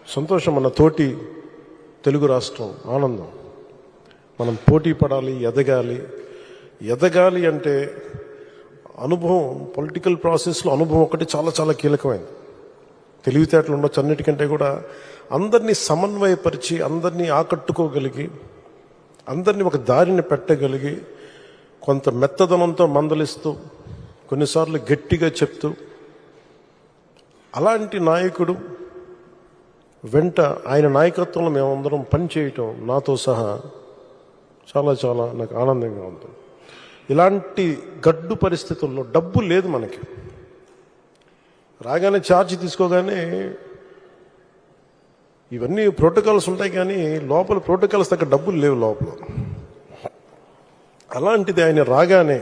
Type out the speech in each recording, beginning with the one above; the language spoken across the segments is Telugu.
సంతోషం. మన తోటి తెలుగు రాష్ట్రం ఆనందం. మనం పోటీ పడాలి, ఎదగాలి అంటే అనుభవం, పొలిటికల్ ప్రాసెస్లో అనుభవం ఒకటి చాలా చాలా కీలకమైనది. తెలివితేటలు ఉండొచ్చు, అన్నిటికంటే కూడా అందరినీ సమన్వయపరిచి, అందరినీ ఆకట్టుకోగలిగి, అందరినీ ఒక దారిని పెట్టగలిగి, కొంత మెత్తదనంతో మందలిస్తూ, కొన్నిసార్లు గట్టిగా చెప్తూ, అలాంటి నాయకుడు వెంట ఆయన నాయకత్వంలో మేమందరం పనిచేయటం నాతో సహా చాలా చాలా నాకు ఆనందంగా ఉంది. ఇలాంటి గడ్డు పరిస్థితుల్లో డబ్బు లేదు మనకి. రాగానే ఛార్జ్ తీసుకోగానే ఇవన్నీ ప్రోటోకాల్స్ ఉంటాయి, కానీ లోపల ప్రోటోకాల్స్ దగ్గర డబ్బులు లేవు లోపల. అలాంటిది ఆయన రాగానే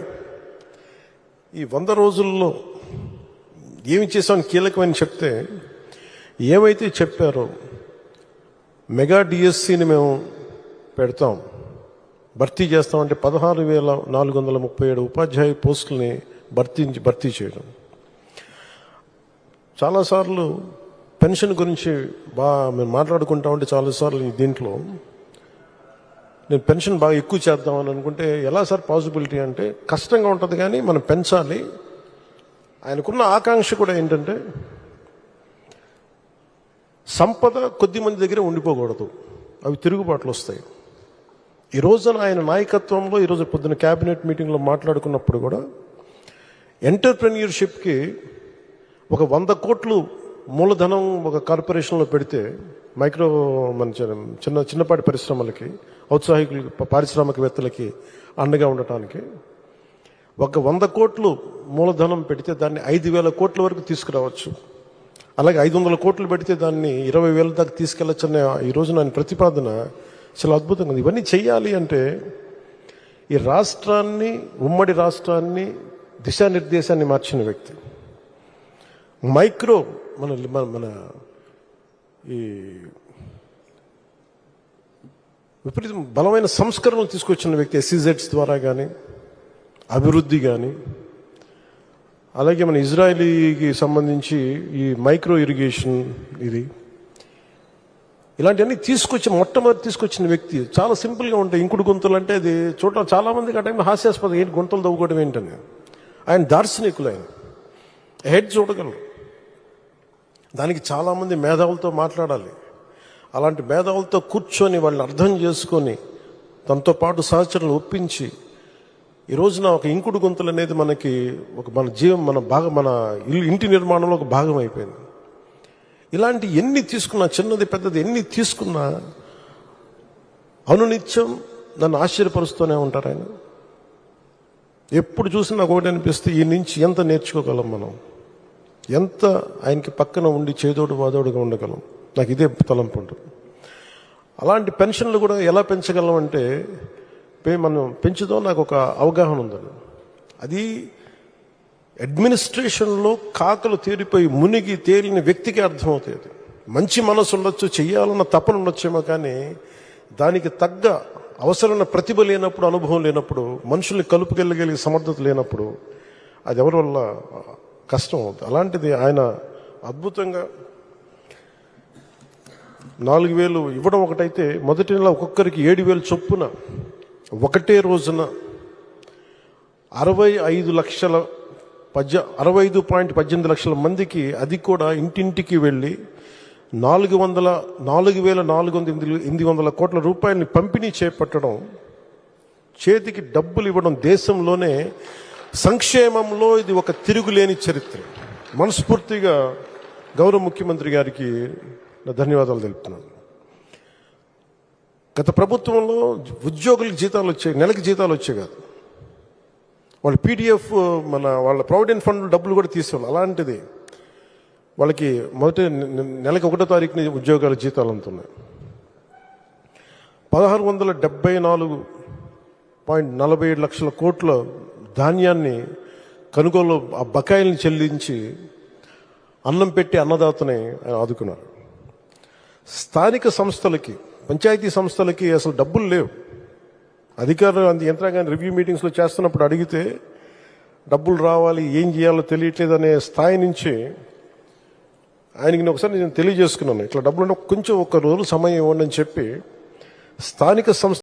ఈ 100 రోజుల్లో ఏమి చేసామని కీలకమని చెప్తే, ఏమైతే చెప్పారో మెగా డిఎస్సిని మేము పెడతాం, భర్తీ చేస్తామంటే 16,437 ఉపాధ్యాయ పోస్టుల్ని భర్తీ చేయడం. చాలాసార్లు పెన్షన్ గురించి మేము మాట్లాడుకుంటా ఉంటే చాలాసార్లు దీంట్లో నేను పెన్షన్ బాగా ఎక్కువ చేద్దామని అనుకుంటే, ఎలా సార్ పాసిబిలిటీ అంటే కష్టంగా ఉంటుంది, కానీ మనం పెంచాలి. ఆయనకున్న ఆకాంక్ష కూడా ఏంటంటే సంపద కొద్ది మంది దగ్గర ఉండిపోకూడదు, అవి తిరుగుబాట్లు వస్తాయి. ఈ రోజున ఆయన నాయకత్వంలో ఈరోజు పొద్దున క్యాబినెట్ మీటింగ్లో మాట్లాడుకున్నప్పుడు కూడా ఎంటర్ప్రెన్యూర్షిప్కి ఒక 100 కోట్లు మూలధనం ఒక కార్పొరేషన్లో పెడితే, మైక్రో మన చిన్నపాటి పరిశ్రమలకి, ఔత్సాహికులకి, పారిశ్రామికవేత్తలకి అండగా ఉండటానికి ఒక 100 కోట్లు మూలధనం పెడితే దాన్ని 5,000 కోట్ల వరకు తీసుకురావచ్చు. అలాగే 500 కోట్లు పెడితే దాన్ని 20,000 దాకా తీసుకెళ్లొచ్చన్న ఈ రోజు నా ప్రతిపాదన చాలా అద్భుతంగా ఉంది. ఇవన్నీ చెయ్యాలి అంటే ఈ రాష్ట్రాన్ని, ఉమ్మడి రాష్ట్రాన్ని దిశానిర్దేశాన్ని మార్చిన వ్యక్తి, మైక్రో మన ఈ విపరీతం బలమైన సంస్కరణలు తీసుకొచ్చిన వ్యక్తి, SEZs ద్వారా కానీ అభివృద్ధి కానీ, అలాగే మన ఇజ్రాయలీకి సంబంధించి ఈ మైక్రో ఇరిగేషన్, ఇలాంటివన్నీ మొట్టమొదటి తీసుకొచ్చిన వ్యక్తి. చాలా సింపుల్గా ఉంటాయి. ఇంకుడు గుంతలు అంటే అది చూడటం చాలామందికి ఆ టైంలో హాస్యాస్పదం, ఏంటి గుంతలు తవ్వుకోవడం ఏంటని. ఆయన దార్శనికులు, ఆయన హెడ్ చూడగలరు. దానికి చాలామంది మేధావులతో మాట్లాడాలి. అలాంటి మేధావులతో కూర్చొని వాళ్ళని అర్థం చేసుకొని తనతో పాటు సహచరులు ఒప్పించి ఈ రోజున ఒక ఇంకుడు గుంతలు అనేది మనకి మన ఇంటి నిర్మాణంలో ఒక భాగం అయిపోయింది. ఇలాంటి ఎన్ని తీసుకున్నా, చిన్నది పెద్దది ఎన్ని తీసుకున్నా అనునిత్యం నన్ను ఆశ్చర్యపరుస్తూనే ఉంటారు ఆయన. ఎప్పుడు చూసినా నాకు ఒకటి అనిపిస్తే, ఈ నుంచి ఎంత నేర్చుకోగలం మనం, ఎంత ఆయనకి పక్కన ఉండి చేదోడు వాదోడుగా ఉండగలం. నాకు ఇదే తలంపు ఉంటుంది. అలాంటి పెన్షన్లు కూడా ఎలా పెంచగలం అంటే, మనం పెంచుదాం, నాకు ఒక అవగాహన ఉందని. అది అడ్మినిస్ట్రేషన్లో కాకలు తీరిపోయి మునిగి తేలిన వ్యక్తికి అర్థమవుతుంది. మంచి మనసు ఉండొచ్చు, చెయ్యాలన్న తపన ఉండొచ్చేమో, కానీ దానికి తగ్గ అవసరమైన ప్రతిభ లేనప్పుడు, అనుభవం లేనప్పుడు, మనుషుల్ని కలుపుకెళ్ళగలిగే సమర్థత లేనప్పుడు అది ఎవరి వల్ల కష్టం అవుతుంది. అలాంటిది ఆయన అద్భుతంగా 4,000 ఇవ్వడం ఒకటైతే, మొదటి నెల ఒక్కొక్కరికి 7,000 చొప్పున ఒకటే రోజున 65.18 లక్షల మందికి, అది కూడా ఇంటింటికి వెళ్ళి 4,400 కోట్ల రూపాయలని పంపిణీ చేపట్టడం, చేతికి డబ్బులు ఇవ్వడం, దేశంలోనే సంక్షేమంలో ఇది ఒక తిరుగులేని చరిత్ర. మనస్ఫూర్తిగా గౌరవ ముఖ్యమంత్రి గారికి నా ధన్యవాదాలు తెలుపుతున్నాను. గత ప్రభుత్వంలో ఉద్యోగులకు జీతాలు వచ్చాయి, నెలకి జీతాలు వచ్చాయి కాదు, వాళ్ళు PDF వాళ్ళ ప్రావిడెంట్ ఫండ్ డబ్బులు కూడా తీసేవాళ్ళు. అలాంటిది వాళ్ళకి మొదటి నెలకి 1వ తారీఖుని ఉద్యోగాల జీతాలు అందుతున్నాయి. 1674.47 లక్షల కోట్ల ధాన్యాన్ని కొనుగోలు, ఆ బకాయిల్ని చెల్లించి అన్నం పెట్టి అన్నదాతని ఆదుకున్నారు. స్థానిక సంస్థలకి, పంచాయతీ సంస్థలకి అసలు డబ్బులు లేవు. అధికారులు యంత్రాంగాన్ని రివ్యూ మీటింగ్స్లో చేస్తున్నప్పుడు అడిగితే డబ్బులు రావాలి, ఏం చేయాలో తెలియట్లేదనే స్థాయి నుంచి ఆయనకి నేను ఒకసారి నేను తెలియజేసుకున్నాను, ఇట్లా డబ్బులు కొంచెం ఒక రోజు సమయం ఇవ్వండి అని చెప్పి స్థానిక సంస్థ